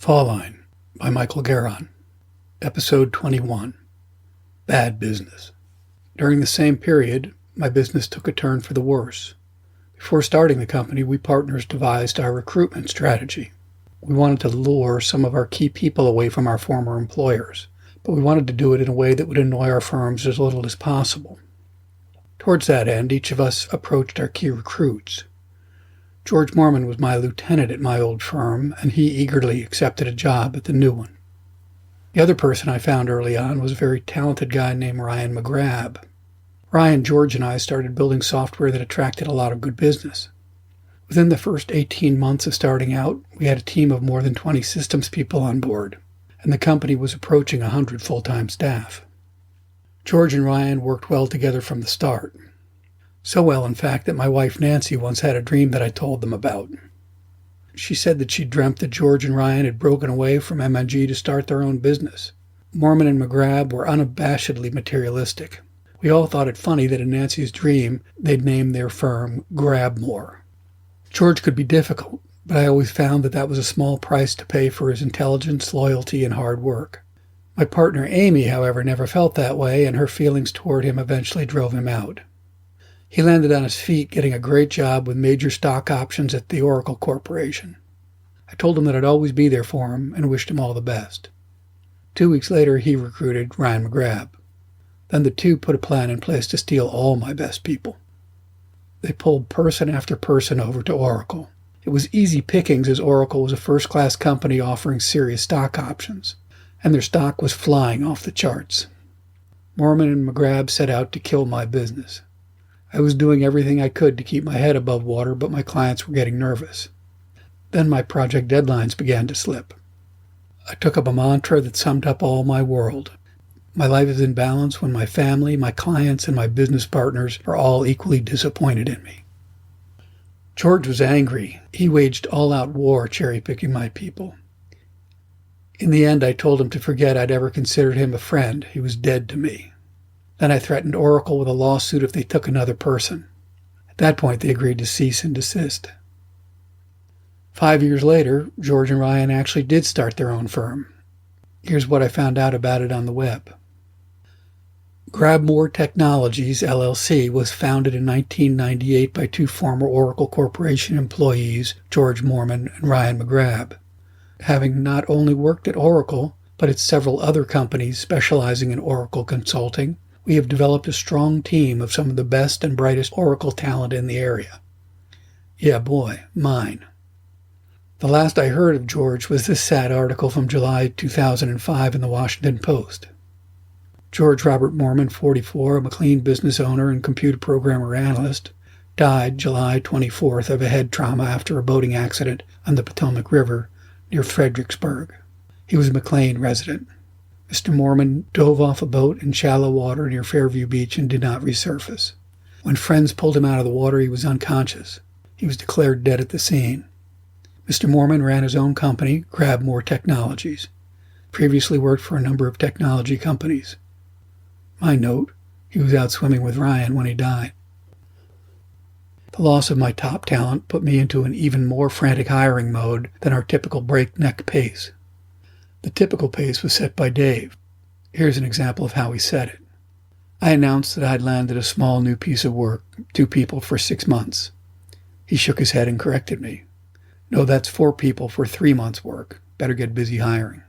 Fall Line by Michael Garon. Episode 21. Bad Business. During the same period, my business took a turn for the worse. Before starting the company, we partners devised our recruitment strategy. We wanted to lure some of our key people away from our former employers, but we wanted to do it in a way that would annoy our firms as little as possible. Towards that end, each of us approached our key recruits. George Mormon was my lieutenant at my old firm, and he eagerly accepted a job at the new one. The other person I found early on was a very talented guy named Ryan McGrabb. Ryan, George, and I started building software that attracted a lot of good business. Within the first 18 months of starting out, we had a team of more than 20 systems people on board, and the company was approaching 100 full-time staff. George and Ryan worked well together from the start. So well, in fact, that my wife Nancy once had a dream that I told them about. She said that she dreamt that George and Ryan had broken away from MNG to start their own business. Mormon and McGrabb were unabashedly materialistic. We all thought it funny that in Nancy's dream they'd named their firm Grabmore. George could be difficult, but I always found that was a small price to pay for his intelligence, loyalty, and hard work. My partner Amy, however, never felt that way, and her feelings toward him eventually drove him out. He landed on his feet getting a great job with major stock options at the Oracle Corporation. I told him that I'd always be there for him and wished him all the best. 2 weeks later, he recruited Ryan McGrabb. Then the two put a plan in place to steal all my best people. They pulled person after person over to Oracle. It was easy pickings as Oracle was a first-class company offering serious stock options, and their stock was flying off the charts. Mormon and McGrabb set out to kill my business. I was doing everything I could to keep my head above water, but my clients were getting nervous. Then my project deadlines began to slip. I took up a mantra that summed up all my world. My life is in balance when my family, my clients, and my business partners are all equally disappointed in me. George was angry. He waged all-out war cherry-picking my people. In the end, I told him to forget I'd ever considered him a friend. He was dead to me. Then I threatened Oracle with a lawsuit if they took another person. At that point, they agreed to cease and desist. 5 years later, George and Ryan actually did start their own firm. Here's what I found out about it on the web. Grabmore Technologies, LLC, was founded in 1998 by two former Oracle Corporation employees, George Mormon and Ryan McGrabb. Having not only worked at Oracle, but at several other companies specializing in Oracle consulting, we have developed a strong team of some of the best and brightest Oracle talent in the area. Yeah, boy, mine. The last I heard of George was this sad article from July 2005 in the Washington Post. George Robert Mormon, 44, a McLean business owner and computer programmer analyst, died July 24th of a head trauma after a boating accident on the Potomac River near Fredericksburg. He was a McLean resident. Mr. Mormon dove off a boat in shallow water near Fairview Beach and did not resurface. When friends pulled him out of the water, he was unconscious. He was declared dead at the scene. Mr. Mormon ran his own company, Grabmore Technologies. Previously worked for a number of technology companies. My note, he was out swimming with Ryan when he died. The loss of my top talent put me into an even more frantic hiring mode than our typical breakneck pace. The typical pace was set by Dave. Here's an example of how he set it. I announced that I'd landed a small new piece of work, 2 people for 6 months. He shook his head and corrected me. No, that's 4 people for 3 months' work. Better get busy hiring.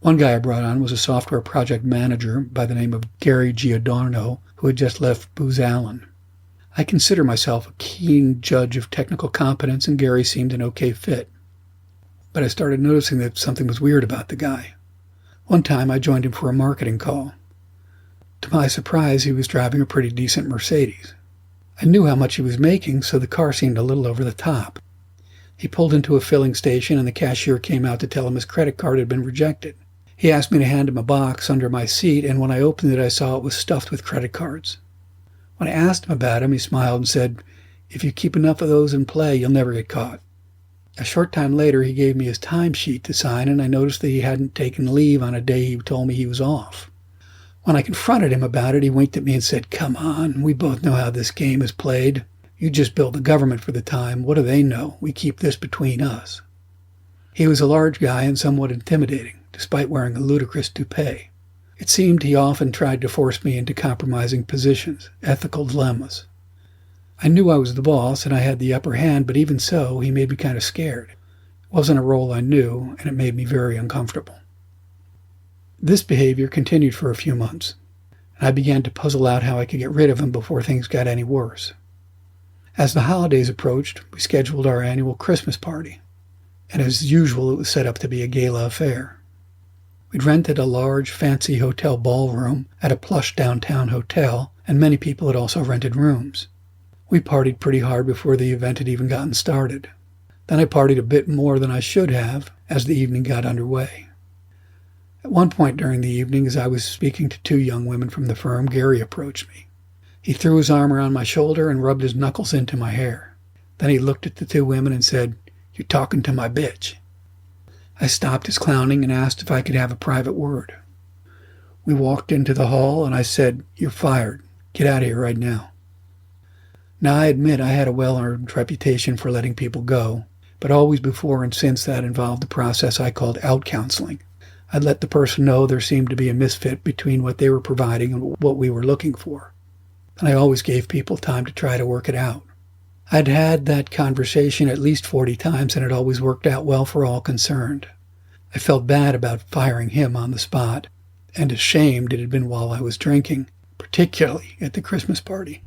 One guy I brought on was a software project manager by the name of Gary Giordano, who had just left Booz Allen. I consider myself a keen judge of technical competence, and Gary seemed an okay fit. But I started noticing that something was weird about the guy. One time I joined him for a marketing call. To my surprise, he was driving a pretty decent Mercedes. I knew how much he was making, so the car seemed a little over the top. He pulled into a filling station, and the cashier came out to tell him his credit card had been rejected. He asked me to hand him a box under my seat, and when I opened it, I saw it was stuffed with credit cards. When I asked him about him, he smiled and said, "If you keep enough of those in play, you'll never get caught." A short time later, he gave me his timesheet to sign, and I noticed that he hadn't taken leave on a day he told me he was off. When I confronted him about it, he winked at me and said, "Come on, we both know how this game is played. You just build the government for the time. What do they know? We keep this between us." He was a large guy and somewhat intimidating, despite wearing a ludicrous toupee. It seemed he often tried to force me into compromising positions, ethical dilemmas. I knew I was the boss and I had the upper hand, but even so, he made me kind of scared. It wasn't a role I knew, and it made me very uncomfortable. This behavior continued for a few months, and I began to puzzle out how I could get rid of him before things got any worse. As the holidays approached, we scheduled our annual Christmas party, and as usual, it was set up to be a gala affair. We'd rented a large, fancy hotel ballroom at a plush downtown hotel, and many people had also rented rooms. We partied pretty hard before the event had even gotten started. Then I partied a bit more than I should have as the evening got underway. At one point during the evening, as I was speaking to two young women from the firm, Gary approached me. He threw his arm around my shoulder and rubbed his knuckles into my hair. Then he looked at the two women and said, "You're talking to my bitch." I stopped his clowning and asked if I could have a private word. We walked into the hall and I said, "You're fired. Get out of here right now." Now I admit I had a well-earned reputation for letting people go, but always before and since that involved the process I called out-counseling. I'd let the person know there seemed to be a misfit between what they were providing and what we were looking for. And I always gave people time to try to work it out. I'd had that conversation at least 40 times, and it always worked out well for all concerned. I felt bad about firing him on the spot, and ashamed it had been while I was drinking, particularly at the Christmas party.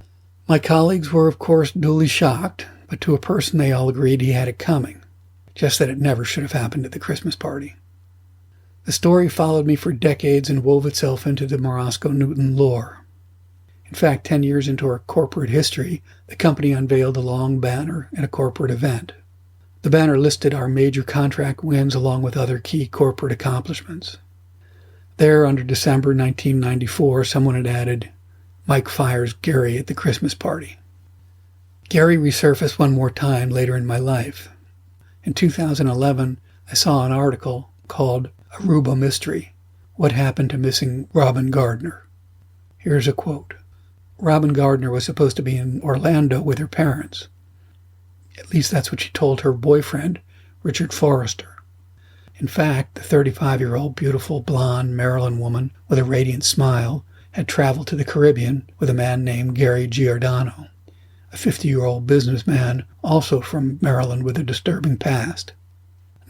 My colleagues were, of course, duly shocked, but to a person they all agreed he had it coming, just that it never should have happened at the Christmas party. The story followed me for decades and wove itself into the Morosco Newton lore. In fact, 10 years into our corporate history, the company unveiled a long banner at a corporate event. The banner listed our major contract wins along with other key corporate accomplishments. There, under December 1994, someone had added, "Mike fires Gary at the Christmas party." Gary resurfaced one more time later in my life. In 2011, I saw an article called Aruba Mystery: What Happened to Missing Robin Gardner. Here's a quote. Robin Gardner was supposed to be in Orlando with her parents. At least that's what she told her boyfriend, Richard Forrester. In fact, the 35-year-old beautiful blonde Maryland woman with a radiant smile had traveled to the Caribbean with a man named Gary Giordano, a 50-year-old businessman also from Maryland with a disturbing past.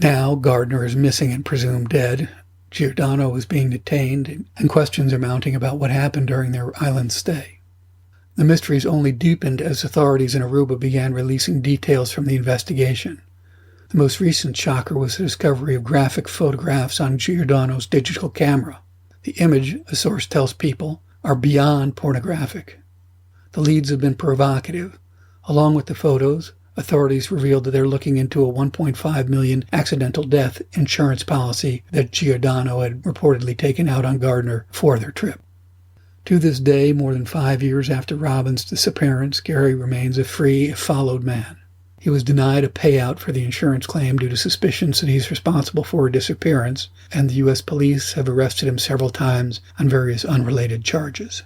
Now Gardner is missing and presumed dead. Giordano is being detained, and questions are mounting about what happened during their island stay. The mysteries only deepened as authorities in Aruba began releasing details from the investigation. The most recent shocker was the discovery of graphic photographs on Giordano's digital camera. The image, a source tells People, are beyond pornographic. The leads have been provocative. Along with the photos, authorities revealed that they're looking into a $1.5 million accidental death insurance policy that Giordano had reportedly taken out on Gardner for their trip. To this day, more than 5 years after Robin's disappearance, Gary remains a free, if followed man. He was denied a payout for the insurance claim due to suspicions that he's responsible for her disappearance, and the U.S. police have arrested him several times on various unrelated charges.